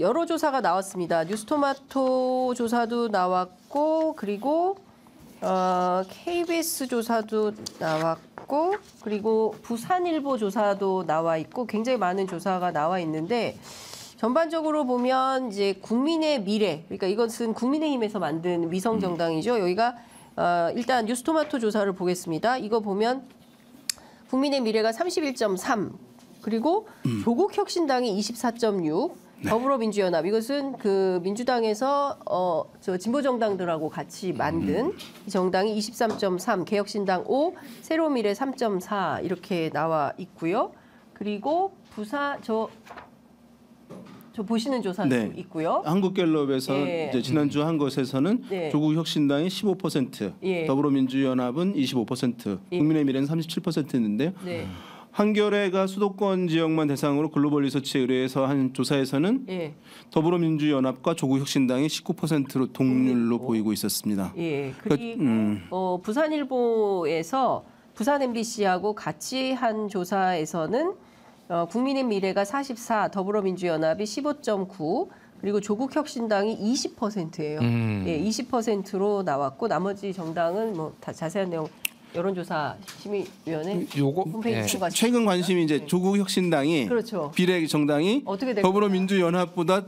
여러 조사가 나왔습니다. 뉴스토마토 조사도 나왔고 그리고 KBS 조사도 나왔고 그리고 부산일보 조사도 나와 있고 굉장히 많은 조사가 나와 있는데 전반적으로 보면 이제 국민의 미래, 그러니까 이것은 국민의힘에서 만든 위성 정당이죠. 여기가 일단 뉴스토마토 조사를 보겠습니다. 이거 보면 국민의 미래가 31.3, 그리고 조국혁신당이 24.6, 더불어민주연합 이것은 그 민주당에서 저 진보 정당들하고 같이 만든 이 정당이 23.3, 개혁신당 5, 새로미래 3.4 이렇게 나와 있고요. 그리고 부산 저 보시는 조사도 네. 있고요. 한국갤럽에서 예. 이제 지난주 한 것에서는 네. 조국혁신당이 15%, 예. 더불어민주연합은 25%, 예. 국민의미래는 37%인데요. 네. 한겨레가 수도권 지역만 대상으로 글로벌 리서치에 의뢰해서 한 조사에서는 예. 더불어민주연합과 조국혁신당이 19%로 동률로 보이고 있었습니다. 예. 그리고 부산일보에서 부산 MBC하고 같이 한 조사에서는 국민의 미래가 44, 더불어민주연합이 15.9, 그리고 조국혁신당이 20%예요. 예, 20%로 나왔고 나머지 정당은 뭐 다 자세한 내용 여론조사 심의위원회 홈페이지 참고하시면 최근 관심이 이제 조국혁신당이 그렇죠. 비례 정당이 어떻게 될 더불어민주연합보다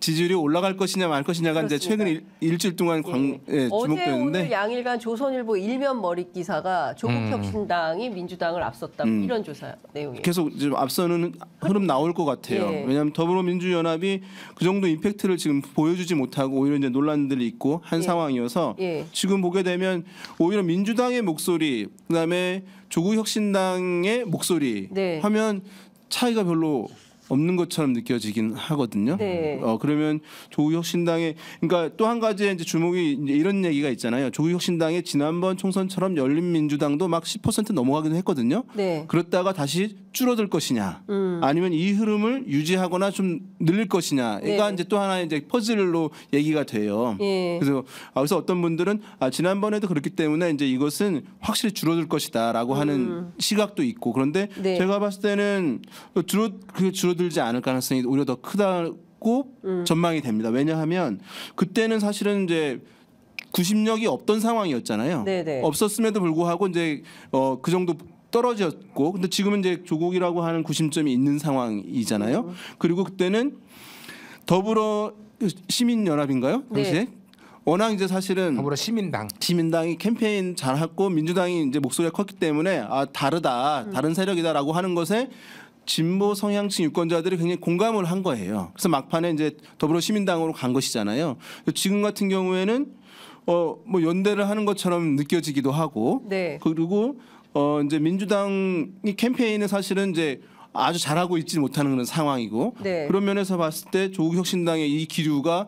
지지율이 올라갈 것이냐 말 것이냐가 이제 그렇습니다. 최근 일주일 동안 어제 주목되는데 오늘 양일간 조선일보 일면 머릿 기사가 조국혁신당이 민주당을 앞섰다 이런 조사 내용이에요. 계속 지금 앞서는 흐름 나올 것 같아요. 예. 왜냐하면 더불어민주연합이 그 정도 임팩트를 지금 보여주지 못하고 오히려 이제 논란들이 있고 한 예. 상황이어서 예. 지금 보게 되면 오히려 민주당의 목소리, 그다음에 조국혁신당의 목소리 네. 하면 차이가 별로 없는 것처럼 느껴지긴 하거든요. 네. 그러면 조국혁신당의 그러니까 또 한 가지 이제 주목이 이제 이런 얘기가 있잖아요. 조국혁신당의 지난번 총선처럼 열린민주당도 막 10% 넘어가기도 했거든요. 네. 그렇다가 다시 줄어들 것이냐, 아니면 이 흐름을 유지하거나 좀 늘릴 것이냐가 네. 이제 또 하나의 이제 퍼즐로 얘기가 돼요. 예. 그래서 어떤 분들은 지난번에도 그렇기 때문에 이제 이것은 확실히 줄어들 것이다라고 하는 시각도 있고 그런데 네. 제가 봤을 때는 줄어들지 않을 가능성이 오히려 더 크다고 전망이 됩니다. 왜냐하면 그때는 사실은 이제 구심력이 없던 상황이었잖아요. 네네. 없었음에도 불구하고 이제 그 정도 떨어졌고, 근데 지금은 이제 조국이라고 하는 구심점이 있는 상황이잖아요. 그리고 그때는 더불어 시민연합인가요? 당시에 네. 워낙 이제 사실은 더불어 시민당이 캠페인 잘했고 민주당이 이제 목소리가 컸기 때문에 다르다, 다른 세력이다라고 하는 것에 진보 성향층 유권자들이 굉장히 공감을 한 거예요. 그래서 막판에 이제 더불어시민당으로 간 것이잖아요. 지금 같은 경우에는 뭐 연대를 하는 것처럼 느껴지기도 하고, 네. 그리고 이제 민주당이 캠페인을 사실은 이제 아주 잘하고 있지 못하는 그런 상황이고, 네. 그런 면에서 봤을 때 조국혁신당의 이 기류가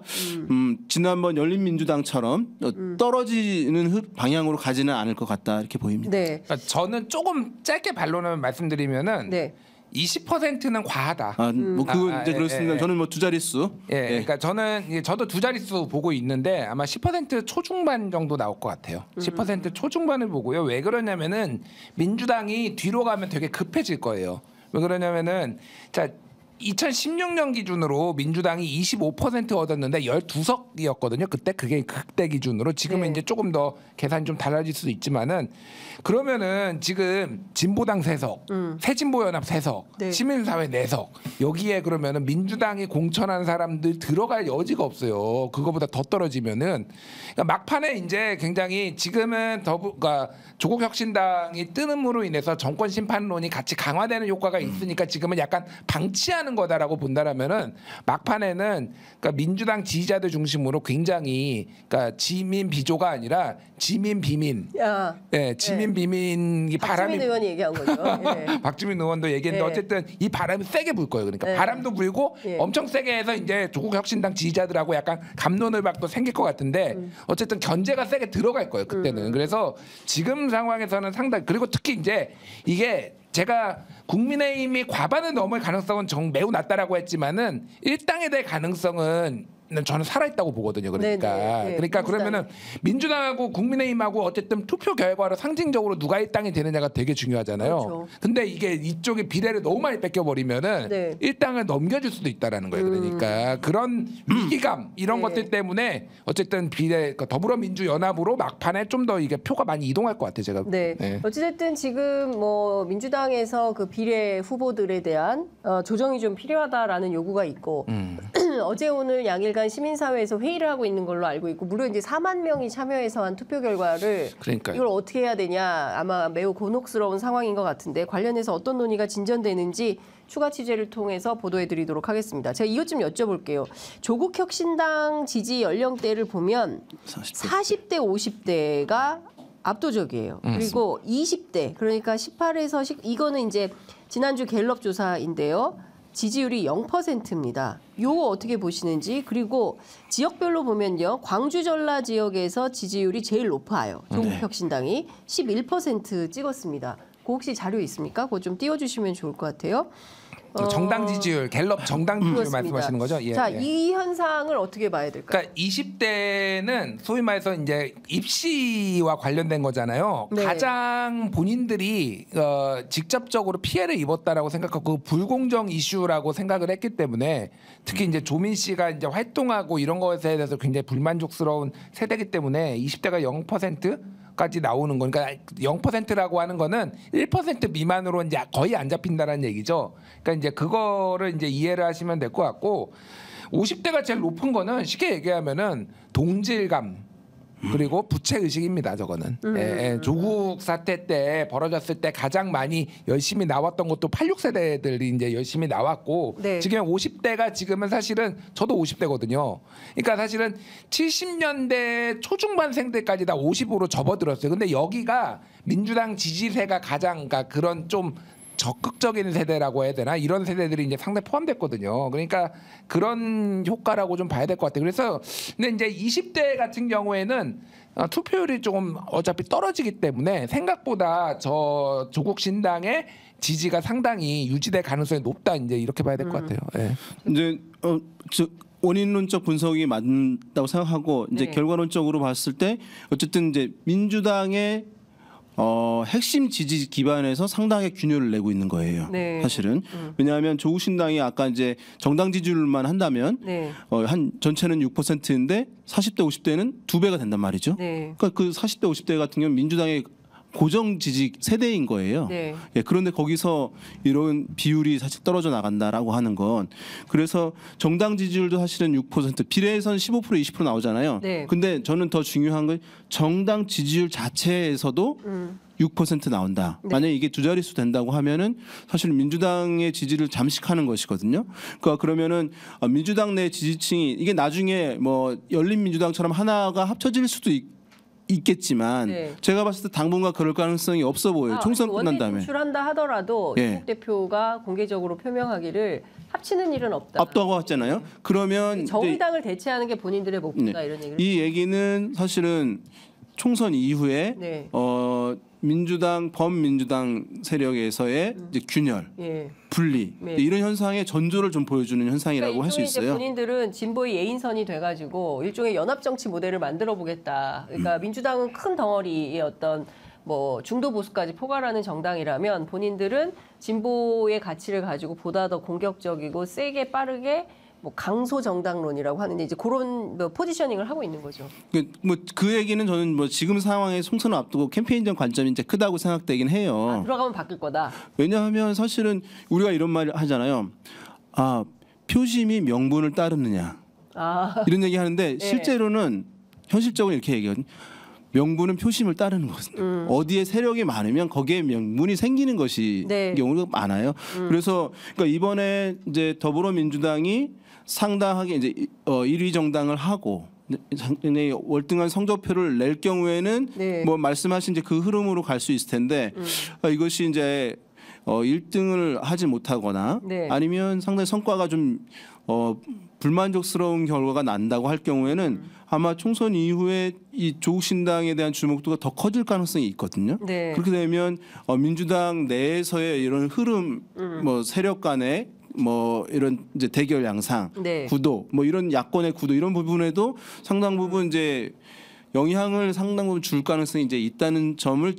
지난번 열린민주당처럼 떨어지는 방향으로 가지는 않을 것 같다 이렇게 보입니다. 네. 그러니까 저는 조금 짧게 반론을 말씀드리면은 네. 20%는 과하다. 뭐 그건 이제 그렇습니다. 예. 저는 뭐 두 자릿수. 예, 그러니까 저도 두 자릿수 보고 있는데 아마 10% 초중반 정도 나올 것 같아요. 10% 초중반을 보고요. 왜 그러냐면은 민주당이 뒤로 가면 되게 급해질 거예요. 왜 그러냐면은 자 2016년 기준으로 민주당이 25% 얻었는데 12석이었거든요. 그게 그때 기준으로. 지금은 네. 이제 조금 더 계산이 좀 달라질 수도 있지만은 그러면은 지금 진보당 3석, 새진보연합 3석, 네. 시민사회 4석 여기에 그러면은 민주당이 공천한 사람들 들어갈 여지가 없어요. 그거보다 더 떨어지면은 그러니까 막판에 이제 굉장히 지금은 그러니까 조국혁신당이 뜨는으로 인해서 정권 심판론이 같이 강화되는 효과가 있으니까 지금은 약간 방치하는 거다라고 본다라면은 막판에는 그러니까 민주당 지지자들 중심으로 굉장히 그러니까 지민 비조가 아니라 지민 비민, 지민 비민이 바람이 박주민 의원이 얘기한 거죠. 예. 박주민 의원도 얘기했는데 어쨌든 이 바람이 세게 불 거예요. 그러니까 바람도 불고 엄청 세게 해서 이제 조국혁신당 지지자들하고 약간 갑론을박도 생길 것 같은데 어쨌든 견제가 세게 들어갈 거예요. 그때는. 그래서 지금 상황에서는 상당히 그리고 특히 이제 이게 제가 국민의힘이 과반을 넘을 가능성은 매우 낮다라고 했지만은 일당에 대한 가능성은 저는 살아있다고 보거든요. 그러니까 네네. 그러니까 민주당이. 그러면은 민주당하고 국민의힘하고 어쨌든 투표 결과로 상징적으로 누가 1당이 되느냐가 되게 중요하잖아요. 그렇죠. 근데 이게 이쪽에 비례를 너무 많이 뺏겨버리면은 네. 1당을 넘겨줄 수도 있다라는 거예요. 그러니까 그런 위기감 이런 네. 것들 때문에 어쨌든 비례 더불어민주연합으로 막판에 좀 더 이게 표가 많이 이동할 것 같아요. 제가. 네. 네. 어찌됐든 지금 뭐 민주당에서 그 비례 후보들에 대한 조정이 좀 필요하다라는 요구가 있고 어제 오늘 양일간 시민사회에서 회의를 하고 있는 걸로 알고 있고 무려 이제 4만 명이 참여해서 한 투표 결과를 그러니까요. 이걸 어떻게 해야 되냐 아마 매우 곤혹스러운 상황인 것 같은데 관련해서 어떤 논의가 진전되는지 추가 취재를 통해서 보도해드리도록 하겠습니다. 제가 이것 좀 여쭤볼게요. 조국혁신당 지지 연령대를 보면 40대, 50대가 압도적이에요. 그리고 20대, 그러니까 18에서 이거는 이제 지난주 갤럽 조사인데요. 지지율이 0%입니다. 요거 어떻게 보시는지 그리고 지역별로 보면요. 광주 전라 지역에서 지지율이 제일 높아요. 조국혁신당이 11% 찍었습니다. 그거 혹시 자료 있습니까? 그거 좀 띄워주시면 좋을 것 같아요. 정당 지지율, 갤럽 정당 지지율 그렇습니다. 말씀하시는 거죠? 예, 자, 예. 이 현상을 어떻게 봐야 될까요? 그러니까 20대는 소위 말해서 이제 입시와 관련된 거잖아요. 네. 가장 본인들이 직접적으로 피해를 입었다라고 생각하고 불공정 이슈라고 생각을 했기 때문에 특히 이제 조민 씨가 이제 활동하고 이런 것에 대해서 굉장히 불만족스러운 세대이기 때문에 20대가 0%까지 나오는 거니까 0%라고 하는 거는 1% 미만으로 이제 거의 안 잡힌다라는 얘기죠. 그러니까 이제 그거를 이제 이해를 하시면 될 것 같고 50대가 제일 높은 거는 쉽게 얘기하면은 동질감 그리고 부채 의식입니다. 저거는 조국 사태 때 벌어졌을 때 가장 많이 열심히 나왔던 것도 86세대들이 이제 열심히 나왔고 네. 지금 50대가 지금은 사실은 저도 50대거든요. 그러니까 사실은 70년대 초중반생들까지 다 50으로 접어들었어요. 근데 여기가 민주당 지지세가 가장 그러니까 그런 좀 적극적인 세대라고 해야 되나 이런 세대들이 이제 상당히 포함됐거든요. 그러니까 그런 효과라고 좀 봐야 될 것 같아요. 그래서 근데 이제 20대 같은 경우에는 투표율이 조금 어차피 떨어지기 때문에 생각보다 저 조국 신당의 지지가 상당히 유지될 가능성이 높다 이제 이렇게 봐야 될 것 같아요. 예. 이제 원인론적 분석이 맞다고 생각하고 이제 네. 결과론적으로 봤을 때 어쨌든 이제 민주당의 핵심 지지 기반에서 상당히 균열을 내고 있는 거예요. 네. 사실은 왜냐하면 조국신당이 아까 이제 정당 지지율만 한다면 네. 한 전체는 6%인데 40대 50대는 2배가 된단 말이죠. 네. 그러니까 그 40대 50대 같은 경우는 민주당의 고정 지지 세대인 거예요. 네. 예, 그런데 거기서 이런 비율이 사실 떨어져 나간다라고 하는 건 그래서 정당 지지율도 사실은 6% 비례에서는 15% 20% 나오잖아요. 네. 근데 저는 더 중요한 건 정당 지지율 자체에서도 6% 나온다. 네. 만약에 이게 두 자릿수 된다고 하면은 사실 민주당의 지지를 잠식하는 것이거든요. 그러니까 그러면은 민주당 내 지지층이 이게 나중에 뭐 열린민주당처럼 하나가 합쳐질 수도 있겠지만 네. 제가 봤을 때 당분간 그럴 가능성이 없어 보여요. 총선 끝난 원내 다음에. 진출한다 하더라도 예. 조국 대표가 공개적으로 표명하기를 합치는 일은 없다. 압도하고 왔잖아요. 그러면 이제 정의당을 대체하는 게 본인들의 목표다 네. 이런 얘기를. 이 얘기는 사실은 총선 이후에 네. 민주당 범민주당 세력에서의 이제 균열, 예. 분리 네. 이런 현상의 전조를 좀 보여주는 현상이라고 할 수 일종의 이제 있어요. 본인들은 진보의 예인선이 돼가지고 일종의 연합 정치 모델을 만들어 보겠다. 그러니까 민주당은 큰 덩어리의 어떤 뭐 중도 보수까지 포괄하는 정당이라면 본인들은 진보의 가치를 가지고 보다 더 공격적이고 세게 빠르게 뭐 강소 정당론이라고 하는데 이제 그런 뭐 포지셔닝을 하고 있는 거죠. 그 얘기는 저는 뭐 지금 상황에 총선을 앞두고 캠페인적 관점이 이제 크다고 생각되긴 해요. 들어가면 바뀔 거다. 왜냐하면 사실은 우리가 이런 말 하잖아요. 아, 표심이 명분을 따르느냐 아, 이런 얘기 하는데 실제로는 현실적으로 이렇게 얘기하거든요. 명분은 표심을 따르는 거거든요. 어디에 세력이 많으면 거기에 명분이 생기는 것이 네. 경우가 많아요. 그래서 그러니까 이번에 이제 더불어민주당이 상당하게 이제 1위 정당을 하고 상당히 월등한 성적표를 낼 경우에는 네. 뭐 말씀하신 이제 그 흐름으로 갈 수 있을 텐데 이것이 이제 1등을 하지 못하거나 네. 아니면 상당히 성과가 좀 불만족스러운 결과가 난다고 할 경우에는 아마 총선 이후에 이 조국신당에 대한 주목도가 더 커질 가능성이 있거든요. 네. 그렇게 되면 민주당 내에서의 이런 흐름, 뭐 세력 간의 뭐 이런 이제 대결 양상, 네. 구도, 뭐 이런 야권의 구도 이런 부분에도 상당 부분 이제 영향을 상당 부분 줄 가능성이 이제 있다는 점을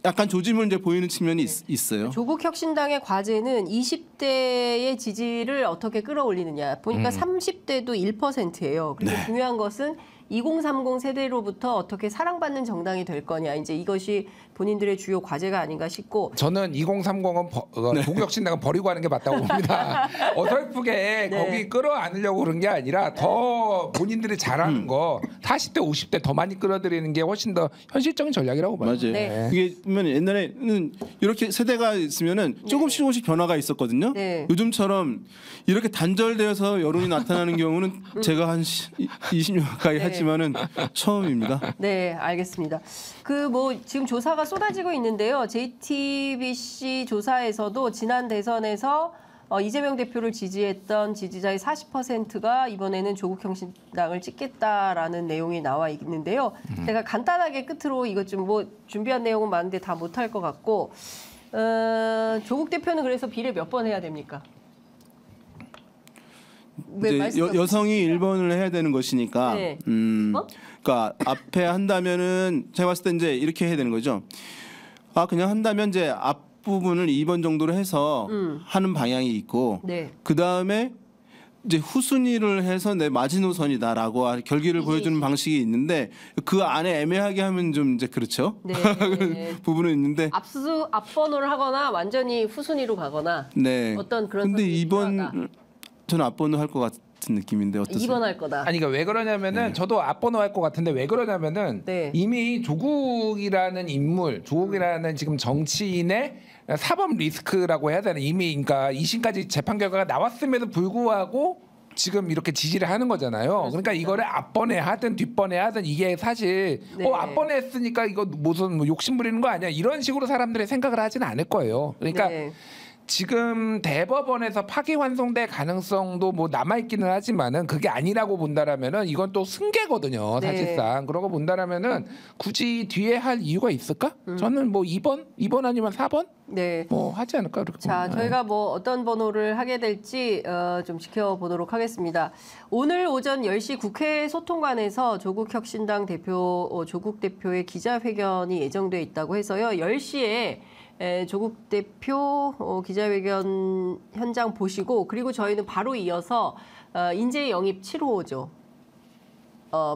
약간 조짐을 이제 보이는 측면이 있어요. 조국 혁신당의 과제는 20대의 지지를 어떻게 끌어올리느냐. 보니까 30대도 1%예요. 그리고 네. 중요한 것은 2030 세대로부터 어떻게 사랑받는 정당이 될 거냐. 이제 이것이 본인들의 주요 과제가 아닌가 싶고. 저는 2030은 네. 조국혁신당은 버리고 하는 게 맞다고 봅니다. 어설프게 네. 거기 끌어안으려고 그런 게 아니라 더 본인들이 잘하는 거 40대, 50대 더 많이 끌어들이는 게 훨씬 더 현실적인 전략이라고 봐요. 맞아요. 네. 이게 보면 옛날에는 이렇게 세대가 있으면은 조금씩 변화가 있었거든요. 네. 요즘처럼 이렇게 단절되어서 여론이 나타나는 경우는 제가 한 20년 가까이 네. 했지만은 처음입니다. 네, 알겠습니다. 그 뭐 지금 조사가 쏟아지고 있는데요. JTBC 조사에서도 지난 대선에서 이재명 대표를 지지했던 지지자의 40%가 이번에는 조국 혁신당을 찍겠다라는 내용이 나와 있는데요. 제가 간단하게 끝으로 이것 좀 뭐 준비한 내용은 많은데 다 못할 것 같고 조국 대표는 그래서 비례 몇 번 해야 됩니까? 왜 이제 말씀 여성이 1번을 해야 되는 것이니까 네. 그러니까 앞에 한다면은 제가 봤을 때 이제 이렇게 해야 되는 거죠. 아 그냥 한다면 이제 앞부분을 2번 정도로 해서 하는 방향이 있고 네. 그다음에 이제 후순위를 해서 내 마지노선이다라고 결기를 보여주는 방식이 있는데 그 안에 애매하게 하면 좀 이제 그렇죠. 네. 부분은 있는데 앞번호를 하거나 완전히 후순위로 가거나 네. 어떤 그런 근데 선택이 필요하다. 2번 저는 앞번호 할 것 같은 느낌인데 어떠세요? 2번 할 거다. 아니 그러니까 왜 그러냐면은 저도 앞번호 할 것 같은데 왜 그러냐면은 네. 이미 조국이라는 인물, 조국이라는 지금 정치인의 사법 리스크라고 해야 되나 이미 그러니까 2심까지 재판 결과가 나왔음에도 불구하고 지금 이렇게 지지를 하는 거잖아요. 그러니까 이거를 앞번에 하든 뒷번에 하든 이게 사실 네. 앞번에 했으니까 이거 무슨 뭐 욕심 부리는 거 아니야 이런 식으로 사람들이 생각을 하지는 않을 거예요. 그러니까 네. 지금 대법원에서 파기환송될 가능성도 뭐 남아있기는 하지만은 그게 아니라고 본다라면은 이건 또 승계거든요. 네. 사실상 그러고 본다라면은 굳이 뒤에 할 이유가 있을까? 저는 뭐 2번 아니면 4번 네. 뭐 하지 않을까 그렇게 자, 봅니다. 저희가 뭐 어떤 번호를 하게 될지 좀 지켜보도록 하겠습니다. 오늘 오전 10시 국회 소통관에서 조국 혁신당 대표 조국 대표의 기자회견이 예정돼 있다고 해서요. 10시에 조국 대표 기자회견 현장 보시고 그리고 저희는 바로 이어서 인재 영입 7호죠.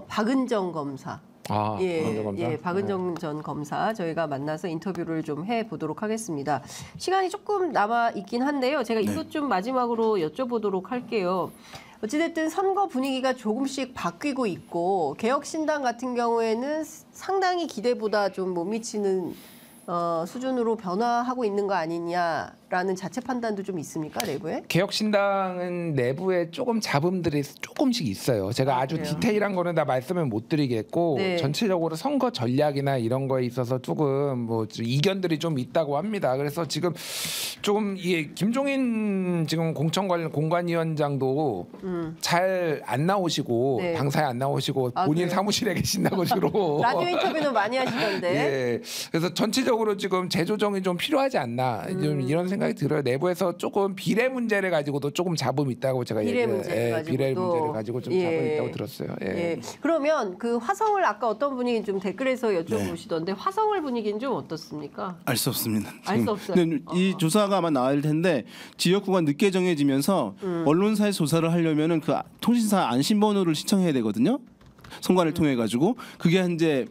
박은정 검사. 박은정 검사? 예, 박은정 전 검사 저희가 만나서 인터뷰를 좀 해보도록 하겠습니다. 시간이 조금 남아 있긴 한데요. 제가 이것 좀 마지막으로 여쭤보도록 할게요. 어찌됐든 선거 분위기가 조금씩 바뀌고 있고 개혁신당 같은 경우에는 상당히 기대보다 좀 못 미치는 수준으로 변화하고 있는 거 아니냐라는 자체 판단도 좀 있습니까, 내부에? 개혁신당은 내부에 조금 잡음들이 조금씩 있어요. 제가 아주 그래요? 디테일한 거는 다 말씀을 못 드리겠고 네. 전체적으로 선거 전략이나 이런 거에 있어서 조금 뭐 이견들이 좀 있다고 합니다. 그래서 지금 조금 이게 김종인 지금 공관위원장도 잘 안 나오시고 네. 당사에 안 나오시고 아, 본인 그래요? 사무실에 계신다고 주로 라디오 인터뷰는 많이 하시던데. 예. 그래서 전체적으로 지금 재조정이 좀 필요하지 않나 좀 이런 생각이 들어요. 내부에서 조금 비례 문제를 가지고도 조금 잡음이 있다고 제가 비례 문제를 가지고도. 비례 문제를 가지고 좀 잡음이 있다고 들었어요. 예. 예. 그러면 그 화성을 아까 어떤 분이 좀 댓글에서 여쭤보시던데 화성을 분위기는 좀 어떻습니까? 알 수 없습니다. 알수 지금. 없어요? 근데 이 조사가 아마 나올 텐데 지역구가 늦게 정해지면서 언론사에 조사를 하려면은 그 통신사 안심번호를 신청해야 되거든요. 선관을 통해 가지고 그게 이제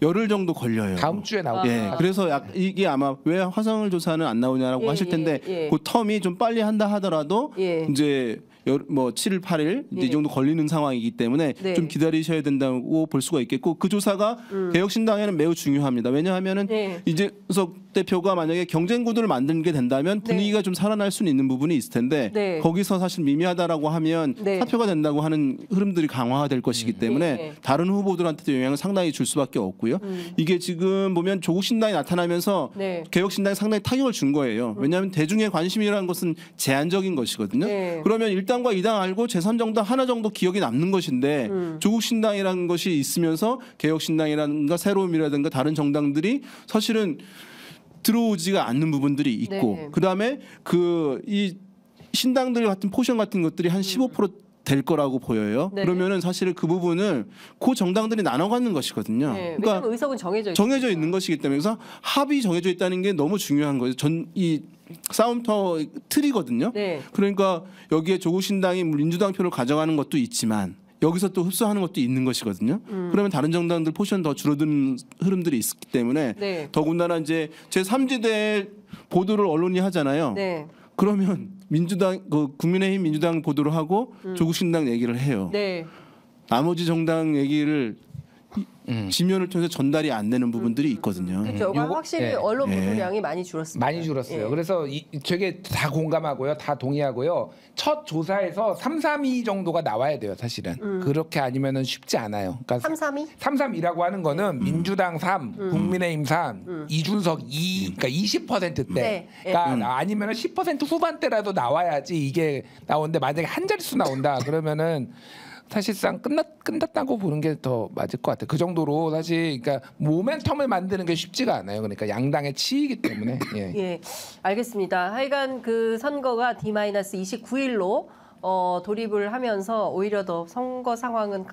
열흘 정도 걸려요. 다음 주에 나오고. 예, 그래서 이게 아마 왜 화성을 조사는 안 나오냐라고 예, 하실 텐데 예. 그 텀이 좀 빨리 한다 하더라도 예. 이제 뭐 7일, 8일 이제 예. 이 정도 걸리는 상황이기 때문에 네. 좀 기다리셔야 된다고 볼 수가 있겠고 그 조사가 개혁신당에는 매우 중요합니다. 왜냐하면은 네. 이재석 대표가 만약에 경쟁 구도를 만들게 된다면 분위기가 좀 살아날 수는 있는 부분이 있을 텐데 네. 거기서 사실 미미하다라고 하면 네. 사표가 된다고 하는 흐름들이 강화될 것이기 때문에 네. 다른 후보들한테도 영향을 상당히 줄 수밖에 없고요. 이게 지금 보면 조국 신당이 나타나면서 네. 개혁 신당이 상당히 타격을 준 거예요. 왜냐하면 대중의 관심이라는 것은 제한적인 것이거든요. 네. 그러면 1당과 2당 알고 제3정당 하나 정도 기억이 남는 것인데 조국 신당이라는 것이 있으면서 개혁 신당이라든가 새로움이라든가 다른 정당들이 사실은 들어오지가 않는 부분들이 있고 네. 그다음에 이 신당들 같은 포션 같은 것들이 한 15%될 거라고 보여요. 네. 그러면은 사실 그 부분을 그 정당들이 나눠 갖는 것이거든요. 네, 그러니까 왜냐하면 의석은 정해져 있는 것이기 때문에 그래서 합이 정해져 있다는 게 너무 중요한 거예요. 이 싸움터 틀이거든요. 네. 그러니까 여기에 조국 신당이 민주당 표를 가져가는 것도 있지만 여기서 또 흡수하는 것도 있는 것이거든요. 그러면 다른 정당들 포션 더 줄어드는 흐름들이 있기 때문에 네. 더군다나 이제 제 3지대 보도를 언론이 하잖아요. 네. 그러면 민주당 국민의힘 민주당 보도를 하고 조국 신당 얘기를 해요. 네. 나머지 정당 얘기를 지면을 통해서 전달이 안 되는 부분들이 있거든요. 그렇죠. 요거- 확실히 네. 언론 네. 보도량이 많이 줄었습니다. 많이 줄었어요. 예. 그래서 되게 다 공감하고요. 다 동의하고요. 첫 조사에서 332 정도가 나와야 돼요, 사실은. 그렇게 아니면은 쉽지 않아요. 그러니까 332? 332라고 하는 거는 민주당 3, 국민의힘 3, 이준석 2, 그러니까 20%대. 네. 그러니까 아니면은 10% 후반대라도 나와야지 이게 나오는데 만약에 한 자릿수 나온다 그러면은 사실상 끝났다고 보는 게 더 맞을 것 같아요. 그 정도로 사실 그러니까 모멘텀을 만드는 게 쉽지가 않아요. 그러니까 양당의 치이기 때문에. 예. 예, 알겠습니다. 하여간 그 선거가 D-29일로 돌입을 하면서 오히려 더 선거 상황은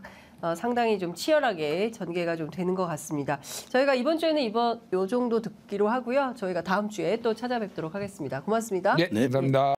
상당히 좀 치열하게 전개가 좀 되는 것 같습니다. 저희가 이번 주에는 요 정도 듣기로 하고요. 저희가 다음 주에 또 찾아뵙도록 하겠습니다. 고맙습니다. 네, 감사합니다.